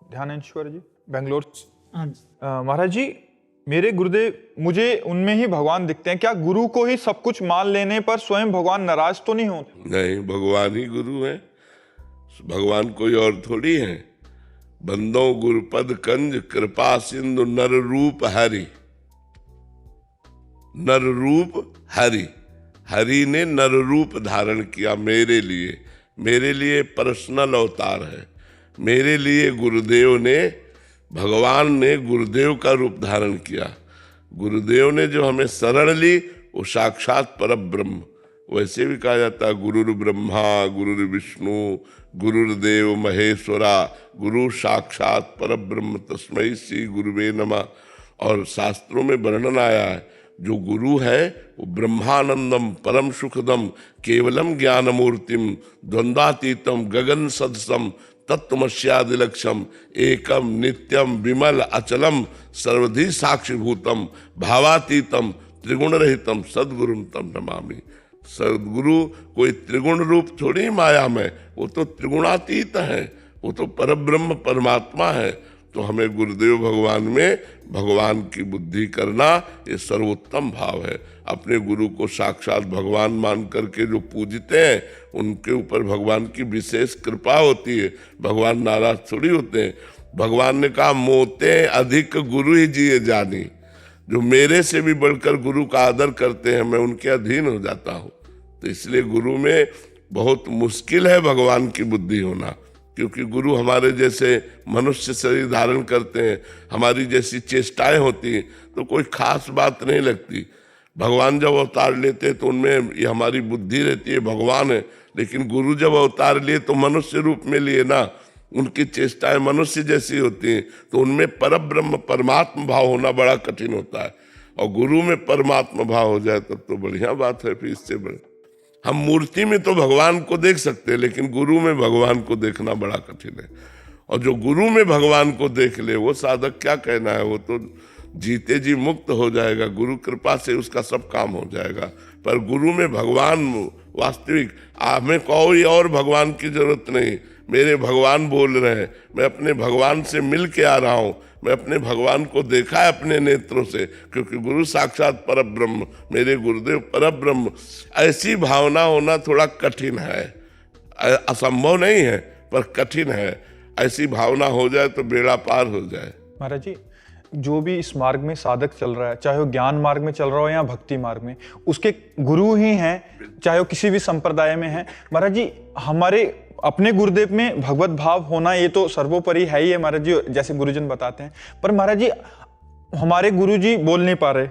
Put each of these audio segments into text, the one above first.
ध्यानेश्वर जी, बेंगलोर। हाँ महाराज जी, मेरे गुरुदेव मुझे उनमें ही भगवान दिखते हैं। क्या गुरु को ही सब कुछ मान लेने पर स्वयं भगवान नाराज तो नहीं होते? नहीं, भगवान ही गुरु है, भगवान कोई और थोड़ी है। बंदो गुरुपद कंज कृपा सिंधु नर रूप हरि। नर रूप हरि, हरि ने नर रूप धारण किया मेरे लिए पर्सनल अवतार है। मेरे लिए गुरुदेव ने, भगवान ने गुरुदेव का रूप धारण किया। गुरुदेव ने जो हमें शरण ली वो साक्षात परब्रह्म। वैसे भी कहा जाता है गुरुर् ब्रह्मा गुरुर् विष्णु गुरुर्देव महेश्वरा गुरु साक्षात परब्रह्म तस्मै श्री गुरुवे नमः। और शास्त्रों में वर्णन आया है जो गुरु है वो ब्रह्मानंदम परम सुखदम केवलम ज्ञानमूर्तिम द्वंद्वातीतम गगन सदसम तत्वमस्यादिलक्षम एकम नित्यम विमल अचलम सर्वधि साक्षिभूतम भावातीतम त्रिगुण रहितम सद्गुरुम तम नमामि। सद्गुरु कोई त्रिगुण रूप थोड़ी माया में, वो तो त्रिगुणातीत है, वो तो परब्रह्म परमात्मा है। तो हमें गुरुदेव भगवान में भगवान की बुद्धि करना ये सर्वोत्तम भाव है। अपने गुरु को साक्षात भगवान मान करके जो पूजते हैं उनके ऊपर भगवान की विशेष कृपा होती है। भगवान नाराज थोड़ी होते हैं। भगवान ने कहा मोते अधिक गुरु ही जिए जानी। जो मेरे से भी बढ़कर गुरु का आदर करते हैं मैं उनके अधीन हो जाता हूँ। तो इसलिए गुरु में बहुत मुश्किल है भगवान की बुद्धि होना, क्योंकि गुरु हमारे जैसे मनुष्य शरीर धारण करते हैं, हमारी जैसी चेष्टाएं होती हैं, तो कोई खास बात नहीं लगती। भगवान जब अवतार लेते हैं तो उनमें ये हमारी बुद्धि रहती है भगवान है, लेकिन गुरु जब अवतार लिए तो मनुष्य रूप में लिए ना, उनकी चेष्टाएं मनुष्य जैसी होती हैं, तो उनमें परब्रह्म परमात्मा भाव होना बड़ा कठिन होता है। और गुरु में परमात्मा भाव हो जाए तब तो बढ़िया बात है। फिर इससे बड़े हम मूर्ति में तो भगवान को देख सकते हैं, लेकिन गुरु में भगवान को देखना बड़ा कठिन है। और जो गुरु में भगवान को देख ले वो साधक क्या कहना है, वो तो जीते जी मुक्त हो जाएगा। गुरु कृपा से उसका सब काम हो जाएगा। पर गुरु में भगवान वास्तविक, हमें कोई और भगवान की जरूरत नहीं। मेरे भगवान बोल रहे हैं, मैं अपने भगवान से मिल के आ रहा हूँ, मैं अपने भगवान को देखा है अपने नेत्रों से, क्योंकि गुरु साक्षात परब्रह्म, मेरे गुरुदेव परब्रह्म। ऐसी भावना होना थोड़ा कठिन है, असंभव नहीं है पर कठिन है। ऐसी भावना हो जाए तो बेड़ा पार हो जाए। महाराज जी, जो भी इस मार्ग में साधक चल रहा है, चाहे वो ज्ञान मार्ग में चल रहा हो या भक्ति मार्ग में, उसके गुरु ही हैं, चाहे वो किसी भी संप्रदाय में है। महाराज जी, हमारे अपने गुरुदेव में भगवत भाव होना ये तो सर्वोपरि है ही है महाराज जी, जैसे गुरुजन बताते हैं। पर महाराज जी, हमारे गुरुजी बोल नहीं पा रहे,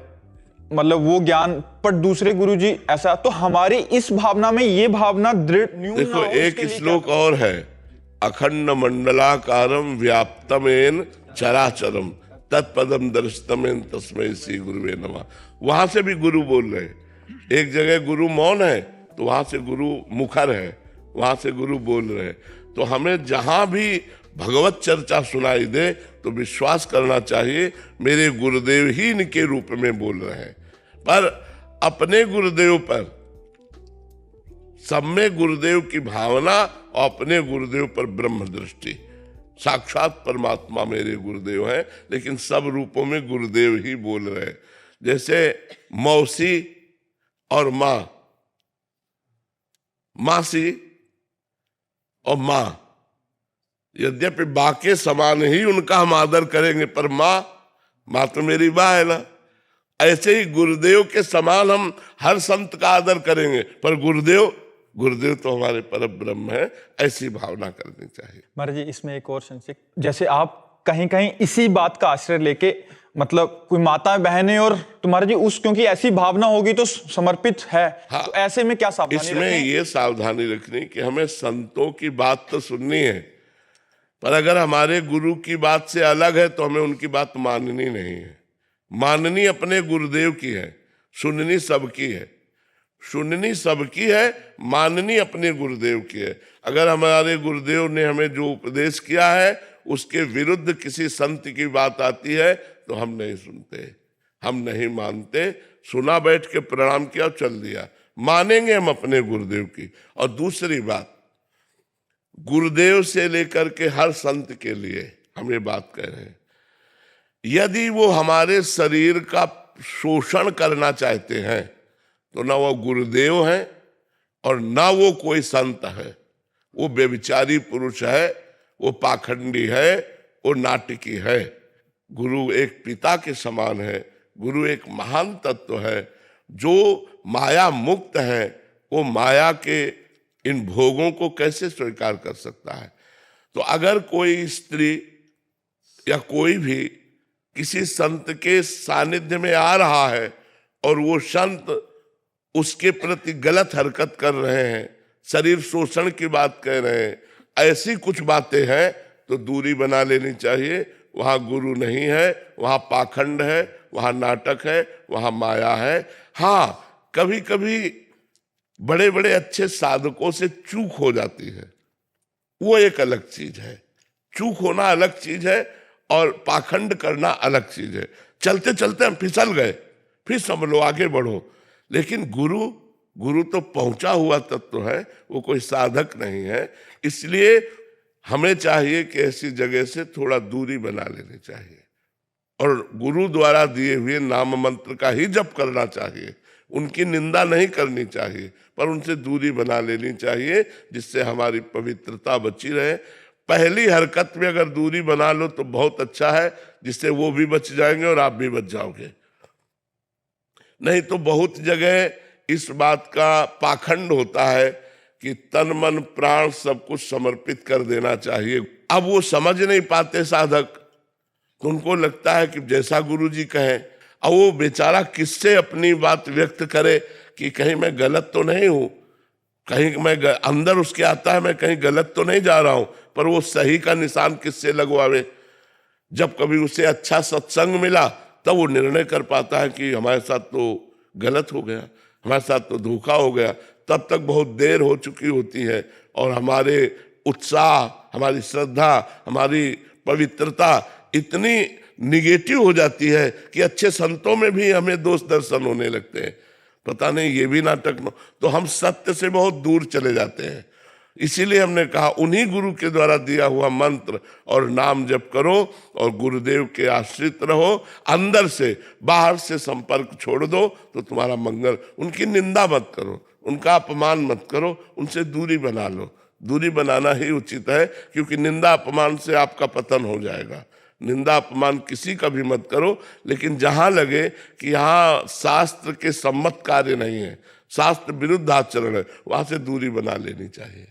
मतलब वो ज्ञान, पर दूसरे गुरुजी ऐसा, तो हमारी इस भावना में ये भावना दृढ़ न्यून देखो, एक श्लोक और है, अखंड मंडलाकारम व्याप्तमेन चराचरम तत्पदम दर्शतमेन तस्मै श्री गुरुवे नमः। वहां से भी गुरु बोल रहे हैं। एक जगह गुरु मौन है तो वहां से गुरु मुखर है, वहां से गुरु बोल रहे हैं। तो हमें जहां भी भगवत चर्चा सुनाई दे तो विश्वास करना चाहिए मेरे गुरुदेव ही इनके रूप में बोल रहे हैं। पर अपने गुरुदेव पर, सब में गुरुदेव की भावना और अपने गुरुदेव पर ब्रह्म दृष्टि। साक्षात परमात्मा मेरे गुरुदेव हैं, लेकिन सब रूपों में गुरुदेव ही बोल रहे हैं। जैसे मौसी और माँ, मासी और माँ, यद्यपि बा के समान ही उनका हम आदर करेंगे, पर माँ तो मेरी बा है ना। ऐसे ही गुरुदेव के समान हम हर संत का आदर करेंगे, पर गुरुदेव तो हमारे परम ब्रह्म है। ऐसी भावना करनी चाहिए। महाराज जी, इसमें एक और संशय, जैसे आप कहीं कहीं इसी बात का आश्रय लेके, मतलब कोई माता बहनें और तुम्हारे जी उस, क्योंकि ऐसी भावना होगी तो समर्पित है। हाँ, तो ऐसे में क्या सावधानी इसमें रखें? ये सावधानी रखनी कि हमें संतों की बात तो सुननी है, पर अगर हमारे गुरु की बात से अलग है तो हमें उनकी बात माननी नहीं है। माननी अपने गुरुदेव की है, सुननी सबकी है। सुननी सबकी है, माननी अपने गुरुदेव की है। अगर हमारे गुरुदेव ने हमें जो उपदेश किया है उसके विरुद्ध किसी संत की बात आती है तो हम नहीं सुनते, हम नहीं मानते। सुना, बैठ के प्रणाम किया, चल दिया। मानेंगे हम अपने गुरुदेव की। और दूसरी बात, गुरुदेव से लेकर के हर संत के लिए, हम ये बात कह रहे हैं। यदि वो हमारे शरीर का शोषण करना चाहते हैं तो ना वो गुरुदेव हैं और ना वो कोई संत है। वो व्यभिचारी पुरुष है, वो पाखंडी है, वो नाटकी है। गुरु एक पिता के समान है, गुरु एक महान तत्व है जो माया मुक्त है। वो माया के इन भोगों को कैसे स्वीकार कर सकता है? तो अगर कोई स्त्री या कोई भी किसी संत के सानिध्य में आ रहा है और वो संत उसके प्रति गलत हरकत कर रहे हैं, शरीर शोषण की बात कह रहे हैं, ऐसी कुछ बातें हैं, तो दूरी बना लेनी चाहिए। वहां गुरु नहीं है, वहां पाखंड है, वहां नाटक है, वहां माया है। हाँ, कभी कभी बड़े बड़े अच्छे साधकों से चूक हो जाती है, वो एक अलग चीज है। चूक होना अलग चीज है और पाखंड करना अलग चीज है। चलते चलते हम फिसल गए, फिर समझ लो आगे बढ़ो। लेकिन गुरु तो पहुंचा हुआ तत्व है, वो कोई साधक नहीं है। इसलिए हमें चाहिए कि ऐसी जगह से थोड़ा दूरी बना लेनी चाहिए और गुरु द्वारा दिए हुए नाम मंत्र का ही जप करना चाहिए। उनकी निंदा नहीं करनी चाहिए, पर उनसे दूरी बना लेनी चाहिए, जिससे हमारी पवित्रता बची रहे। पहली हरकत में अगर दूरी बना लो तो बहुत अच्छा है, जिससे वो भी बच जाएंगे और आप भी बच जाओगे। नहीं तो बहुत जगह इस बात का पाखंड होता है कि तन मन प्राण सब कुछ समर्पित कर देना चाहिए। अब वो समझ नहीं पाते साधक, तो उनको लगता है कि जैसा गुरु जी कहें। अब वो बेचारा किससे अपनी बात व्यक्त करे कि कहीं मैं गलत तो नहीं हूं, कहीं मैं अंदर उसके आता है मैं कहीं गलत तो नहीं जा रहा हूं, पर वो सही का निशान किससे लगवावे? जब कभी उसे अच्छा सत्संग मिला तब वो निर्णय कर पाता है कि हमारे साथ तो गलत हो गया, हमारे साथ तो धोखा हो गया। तब तक बहुत देर हो चुकी होती है और हमारे उत्साह, हमारी श्रद्धा, हमारी पवित्रता इतनी निगेटिव हो जाती है कि अच्छे संतों में भी हमें दोष दर्शन होने लगते हैं। पता नहीं ये भी नाटक न, तो हम सत्य से बहुत दूर चले जाते हैं। इसीलिए हमने कहा उन्हीं गुरु के द्वारा दिया हुआ मंत्र और नाम जप करो और गुरुदेव के आश्रित रहो। अंदर से, बाहर से संपर्क छोड़ दो तो तुम्हारा मंगल। उनकी निंदा मत करो, उनका अपमान मत करो, उनसे दूरी बना लो। दूरी बनाना ही उचित है, क्योंकि निंदा अपमान से आपका पतन हो जाएगा। निंदा अपमान किसी का भी मत करो, लेकिन जहां लगे कि यहाँ शास्त्र के सम्मत कार्य नहीं है, शास्त्र विरुद्ध आचरण है, वहां से दूरी बना लेनी चाहिए।